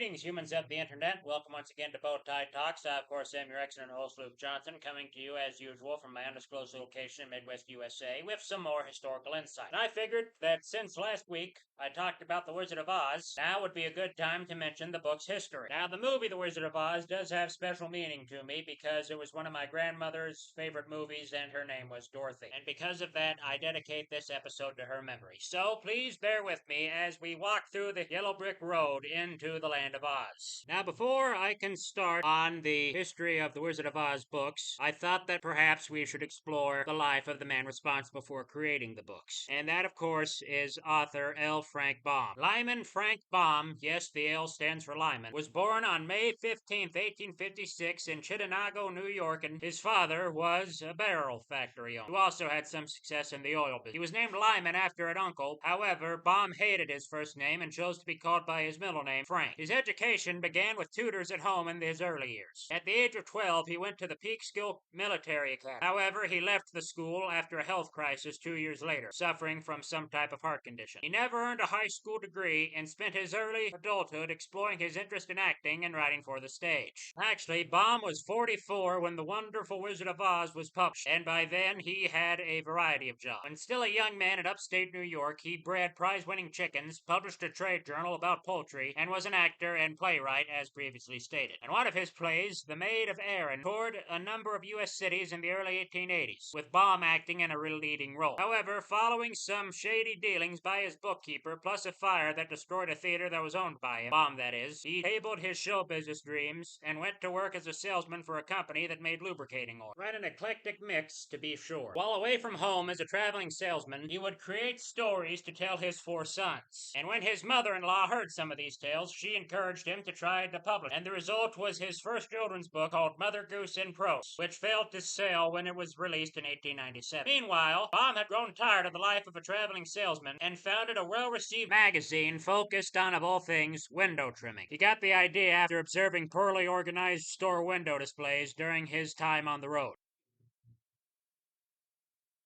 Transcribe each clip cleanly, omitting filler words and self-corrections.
Greetings, humans of the internet. Welcome once again to Bowtie Talks. I, of course, am your excellent host, Luke Johnson, coming to you as usual from my undisclosed location in Midwest USA with some more historical insight. And I figured that since last week I talked about The Wizard of Oz, now would be a good time to mention the book's history. Now, the movie The Wizard of Oz does have special meaning to me because it was one of my grandmother's favorite movies and her name was Dorothy. And because of that, I dedicate this episode to her memory. So please bear with me as we walk through the yellow brick road into the land of Oz. Now, before I can start on the history of the Wizard of Oz books, I thought that perhaps we should explore the life of the man responsible for creating the books. And that, of course, is author L. Frank Baum. Lyman Frank Baum, yes, the L stands for Lyman, was born on May 15th, 1856 in Chittenango, New York, and his father was a barrel factory owner who also had some success in the oil business. He was named Lyman after an uncle. However, Baum hated his first name and chose to be called by his middle name, Frank. His education began with tutors at home in his early years. At the age of 12, he went to the Peekskill Military Academy. However, he left the school after a health crisis 2 years later, suffering from some type of heart condition. He never earned a high school degree and spent his early adulthood exploring his interest in acting and writing for the stage. Actually, Baum was 44 when The Wonderful Wizard of Oz was published, and by then he had a variety of jobs. When still a young man in upstate New York, he bred prize-winning chickens, published a trade journal about poultry, and was an actor and playwright, as previously stated. In one of his plays, The Maid of Erin, toured a number of U.S. cities in the early 1880s, with Baum acting in a leading role. However, following some shady dealings by his bookkeeper, plus a fire that destroyed a theater that was owned by him, Baum that is, he tabled his show business dreams and went to work as a salesman for a company that made lubricating oil. Quite an eclectic mix, to be sure. While away from home as a traveling salesman, he would create stories to tell his 4 sons. And when his mother-in-law heard some of these tales, she encouraged him to try to publish. And the result was his first children's book called Mother Goose in Prose, which failed to sell when it was released in 1897. Meanwhile, Baum had grown tired of the life of a traveling salesman and founded a well-received magazine focused on, of all things, window trimming. He got the idea after observing poorly organized store window displays during his time on the road.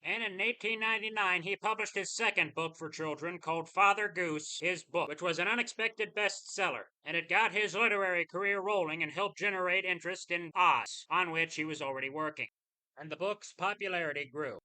And in 1899, he published his second book for children called Father Goose, His Book, which was an unexpected bestseller, and it got his literary career rolling and helped generate interest in Oz, on which he was already working. And the book's popularity grew,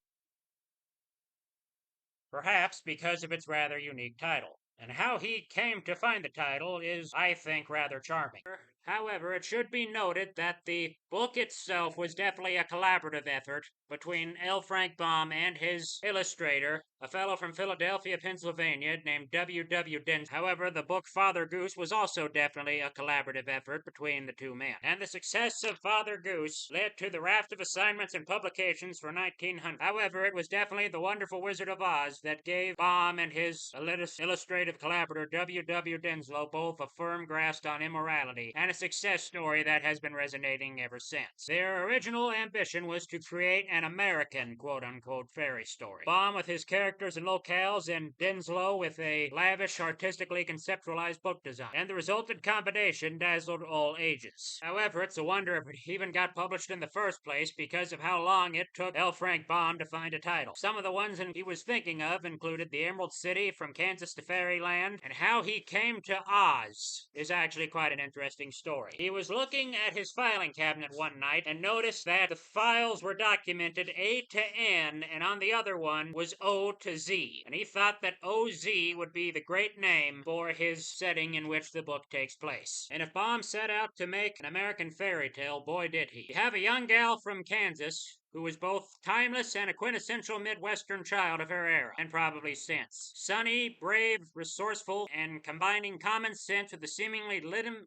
perhaps because of its rather unique title. And how he came to find the title is, I think, rather charming. However, it should be noted that the book itself was definitely a collaborative effort between L. Frank Baum and his illustrator, a fellow from Philadelphia, Pennsylvania, named W. Dens. However, the book Father Goose was also definitely a collaborative effort between the two men. And the success of Father Goose led to the raft of assignments and publications for 1900. However, it was definitely The Wonderful Wizard of Oz that gave Baum and his illustrative collaborator W. Denslow both a firm grasp on immorality, and a success story that has been resonating ever since. Their original ambition was to create an American quote-unquote fairy story. Baum with his characters and locales, and Denslow with a lavish, artistically conceptualized book design. And the resultant combination dazzled all ages. However, it's a wonder if it even got published in the first place because of how long it took L. Frank Baum to find a title. Some of the ones he was thinking of included The Emerald City, From Kansas to Fairyland, and how he came to Oz is actually quite an interesting story. He was looking at his filing cabinet one night and noticed that the files were documented A to N, and on the other one was O to Z. And he thought that OZ would be the great name for his setting in which the book takes place. And if Baum set out to make an American fairy tale, boy did he. You have a young gal from Kansas who was both timeless and a quintessential Midwestern child of her era, and probably since. Sunny, brave, resourceful, and combining common sense with a seemingly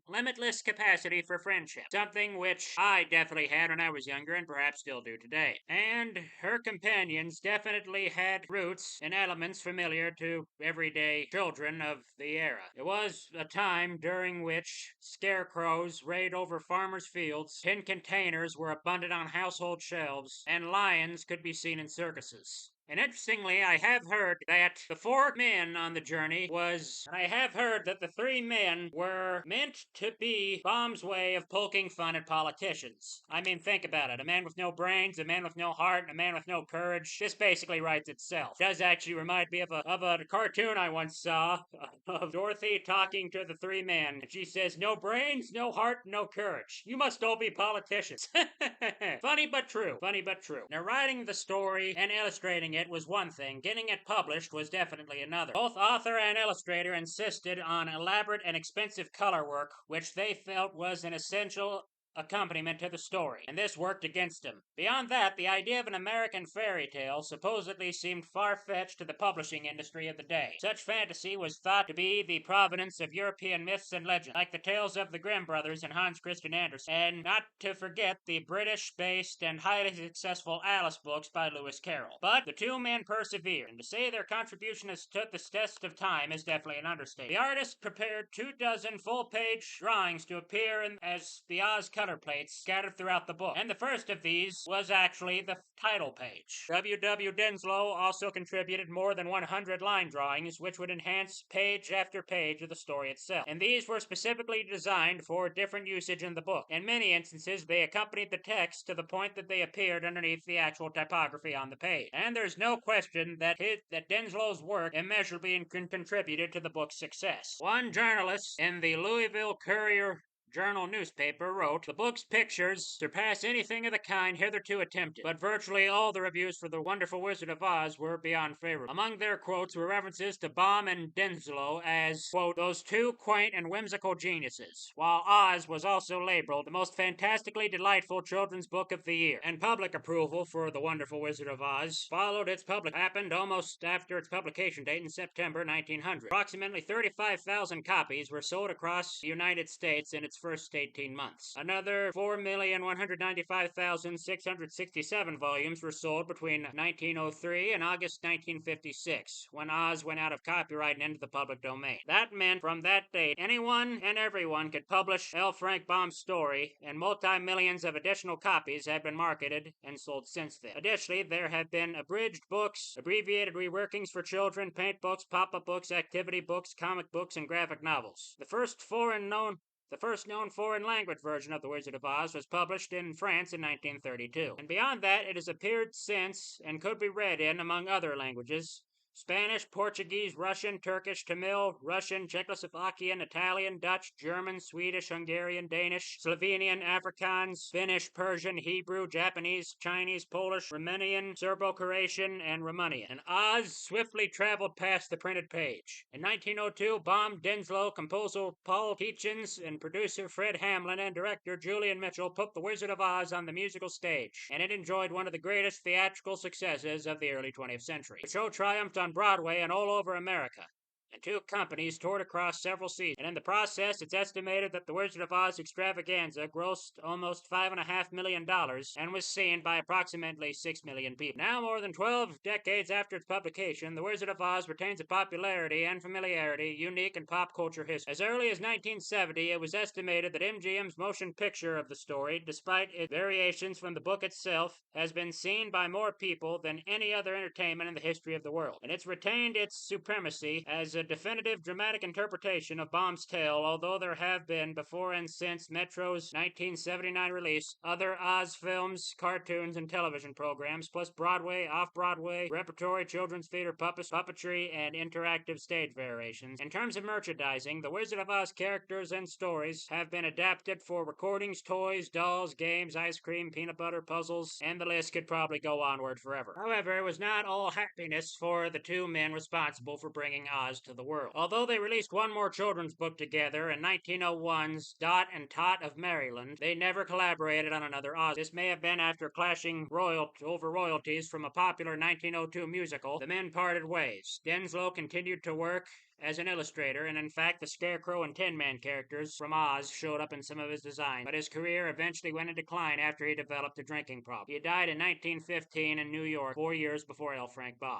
limitless capacity for friendship. Something which I definitely had when I was younger and perhaps still do today. And her companions definitely had roots and elements familiar to everyday children of the era. It was a time during which scarecrows raid over farmers' fields, tin containers were abundant on household shelves, and lions could be seen in circuses. And interestingly, I have heard that the four men on the journey I have heard that the three men were meant to be Bomb's way of poking fun at politicians. I mean, think about it. A man with no brains, a man with no heart, and a man with no courage. This basically writes itself. It does actually remind me of a cartoon I once saw of Dorothy talking to the three men. And she says, "No brains, no heart, no courage. You must all be politicians." Funny but true. Funny but true. Now, writing the story and illustrating it was one thing. Getting it published was definitely another. Both author and illustrator insisted on elaborate and expensive color work, which they felt was an essential accompaniment to the story, and this worked against him. Beyond that, the idea of an American fairy tale supposedly seemed far-fetched to the publishing industry of the day. Such fantasy was thought to be the provenance of European myths and legends, like the tales of the Grimm brothers and Hans Christian Andersen, and not to forget the British-based and highly successful Alice books by Lewis Carroll. But the two men persevered, and to say their contribution has stood the test of time is definitely an understatement. The artist prepared 24 full-page drawings to appear as the Oz color plates scattered throughout the book, and the first of these was actually the title page. W. Denslow also contributed more than 100 line drawings, which would enhance page after page of the story itself, and these were specifically designed for different usage in the book. In many instances, they accompanied the text to the point that they appeared underneath the actual typography on the page, and there's no question that Denslow's work immeasurably contributed to the book's success. One journalist in the Louisville Courier Journal newspaper wrote, "The book's pictures surpass anything of the kind hitherto attempted," but virtually all the reviews for The Wonderful Wizard of Oz were beyond favorable. Among their quotes were references to Baum and Denslow as, quote, "those two quaint and whimsical geniuses," while Oz was also labeled the most fantastically delightful children's book of the year. And public approval for The Wonderful Wizard of Oz followed its happened almost after its publication date in September 1900. Approximately 35,000 copies were sold across the United States in its first 18 months. Another 4,195,667 volumes were sold between 1903 and August 1956, when Oz went out of copyright and into the public domain. That meant from that date, anyone and everyone could publish L. Frank Baum's story, and multi-millions of additional copies have been marketed and sold since then. Additionally, there have been abridged books, abbreviated reworkings for children, paint books, pop-up books, activity books, comic books, and graphic novels. The first known foreign language version of The Wizard of Oz was published in France in 1932. And beyond that, it has appeared since and could be read in, among other languages, Spanish, Portuguese, Russian, Turkish, Tamil, Russian, Czechoslovakian, Italian, Dutch, German, Swedish, Hungarian, Danish, Slovenian, Afrikaans, Finnish, Persian, Hebrew, Japanese, Chinese, Polish, Romanian, Serbo-Croatian, and Romanian. And Oz swiftly traveled past the printed page. In 1902, Baum, Denslow, composer Paul Tietjens, and producer Fred Hamlin and director Julian Mitchell put The Wizard of Oz on the musical stage, and it enjoyed one of the greatest theatrical successes of the early 20th century. The show triumphed on Broadway and all over America, and two companies toured across several seasons, and in the process, it's estimated that The Wizard of Oz extravaganza grossed almost $5.5 million and was seen by approximately 6 million people. Now, more than 12 decades after its publication, The Wizard of Oz retains a popularity and familiarity unique in pop culture history. As early as 1970, it was estimated that MGM's motion picture of the story, despite its variations from the book itself, has been seen by more people than any other entertainment in the history of the world, and it's retained its supremacy as a definitive dramatic interpretation of Baum's tale, although there have been, before and since Metro's 1979 release, other Oz films, cartoons, and television programs, plus Broadway, off-Broadway, repertory, children's theater, puppetry, and interactive stage variations. In terms of merchandising, The Wizard of Oz characters and stories have been adapted for recordings, toys, dolls, games, ice cream, peanut butter, puzzles, and the list could probably go onward forever. However, it was not all happiness for the two men responsible for bringing Oz to the world. Although they released one more children's book together in 1901's Dot and Tot of Maryland, they never collaborated on another Oz. This may have been after clashing over royalties from a popular 1902 musical. The men parted ways. Denslow continued to work as an illustrator, and in fact, the Scarecrow and Tin Man characters from Oz showed up in some of his designs, but his career eventually went in decline after he developed a drinking problem. He died in 1915 in New York, 4 years before L. Frank Baum.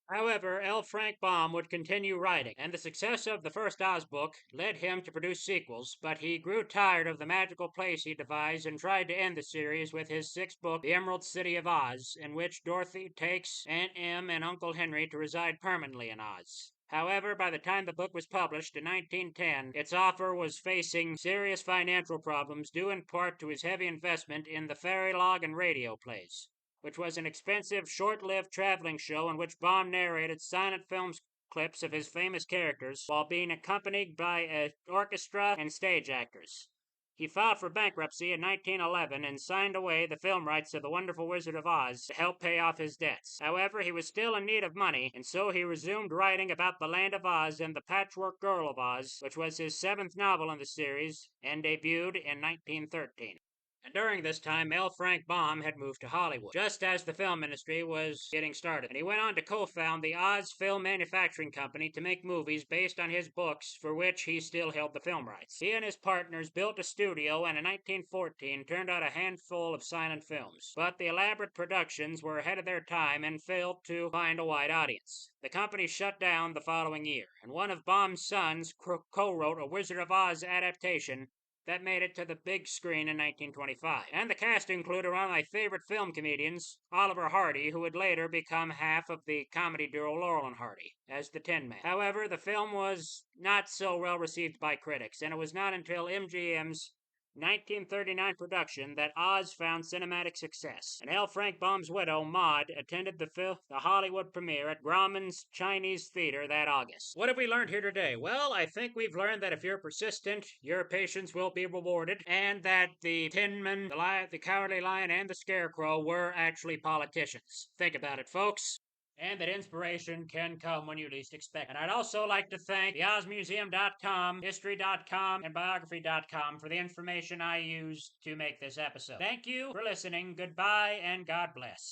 However, L. Frank Baum would continue writing, and the success of the first Oz book led him to produce sequels, but he grew tired of the magical place he devised and tried to end the series with his sixth book, The Emerald City of Oz, in which Dorothy takes Aunt Em and Uncle Henry to reside permanently in Oz. However, by the time the book was published in 1910, its author was facing serious financial problems due in part to his heavy investment in the fairy log and radio plays, which was an expensive, short-lived traveling show in which Baum narrated silent film clips of his famous characters while being accompanied by an orchestra and stage actors. He filed for bankruptcy in 1911 and signed away the film rights to The Wonderful Wizard of Oz to help pay off his debts. However, he was still in need of money, and so he resumed writing about the Land of Oz and the Patchwork Girl of Oz, which was his seventh novel in the series and debuted in 1913. And during this time, L. Frank Baum had moved to Hollywood, just as the film industry was getting started. And he went on to co-found the Oz Film Manufacturing Company to make movies based on his books, for which he still held the film rights. He and his partners built a studio and in 1914 turned out a handful of silent films. But the elaborate productions were ahead of their time and failed to find a wide audience. The company shut down the following year, and one of Baum's sons co-wrote a Wizard of Oz adaptation that made it to the big screen in 1925. And the cast included one of my favorite film comedians, Oliver Hardy, who would later become half of the comedy duo Laurel and Hardy as the Tin Man. However, the film was not so well received by critics, and it was not until MGM's 1939 production that Oz found cinematic success, and L. Frank Baum's widow, Maud, attended the Hollywood premiere at Grauman's Chinese Theater that August. What have we learned here today? Well, I think we've learned that if you're persistent, your patience will be rewarded, and that the Tin Man, the Cowardly Lion, and the Scarecrow were actually politicians. Think about it, folks, and that inspiration can come when you least expect it. And I'd also like to thank the OzMuseum.com, History.com, and Biography.com for the information I used to make this episode. Thank you for listening, goodbye, and God bless.